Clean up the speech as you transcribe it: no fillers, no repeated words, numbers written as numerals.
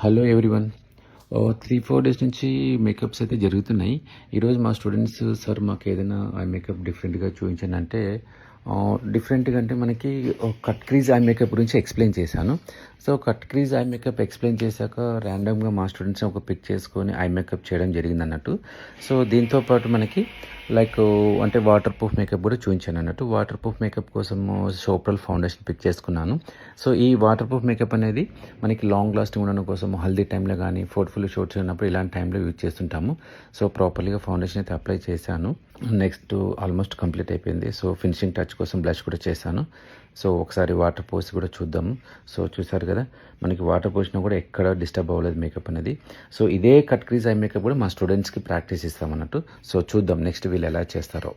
Hello everyone. 3-4 days నుంచి makeups అయితే జరుగుతున్నాయి. ఈరోజు మా స్టూడెంట్స్ సార్ మాకు ఏదైనా ఐ మేకప్ డిఫరెంట్గా చూపించండి అంటే డిఫరెంట్గా అంటే మనకి కట్ క్రీజ్ ఐ మేకప్ గురించి ఎక్స్ప్లెయిన్ చేశాను. So cut crease eye makeup explain చేశాక ర్యాండమ్గా మా స్టూడెంట్స్ని ఒక పిక్ చేసుకొని ఐ మేకప్ చేయడం జరిగింది అన్నట్టు. సో దీంతో పాటు మనకి లైక్ అంటే వాటర్ ప్రూఫ్ మేకప్ కూడా చూపించాను అన్నట్టు. వాటర్ ప్రూఫ్ మేకప్ కోసం సోప్రల్ ఫౌండేషన్ పిక్ చేసుకున్నాను. సో ఈ వాటర్ ప్రూఫ్ మేకప్ అనేది మనకి లాంగ్ లాస్టింగ్ ఉండడం కోసం హల్దీ టైంలో కానీ పోర్ట్ఫోలియో షూట్స్ ఉన్నప్పుడు ఇలాంటి టైంలో యూజ్ చేస్తుంటాము. సో ప్రాపర్లీగా ఫౌండేషన్ అయితే అప్లై చేశాను. నెక్స్ట్ ఆల్మోస్ట్ కంప్లీట్ అయిపోయింది. సో ఫినిషింగ్ టచ్ కోసం బ్లష్ కూడా చేశాను. సో ఒకసారి వాటర్ పోసి కూడా చూద్దాము. సో చూసారు కదా, మనకి వాటర్ పోసినా కూడా ఎక్కడ డిస్టర్బ్ అవ్వలేదు మేకప్ అనేది. సో ఇదే కట్ క్రీజ్ ఐ మేకప్ కూడా మా స్టూడెంట్స్కి ప్రాక్టీస్ ఇస్తామన్నట్టు. సో చూద్దాం నెక్స్ట్ వీళ్ళు ఎలా చేస్తారో.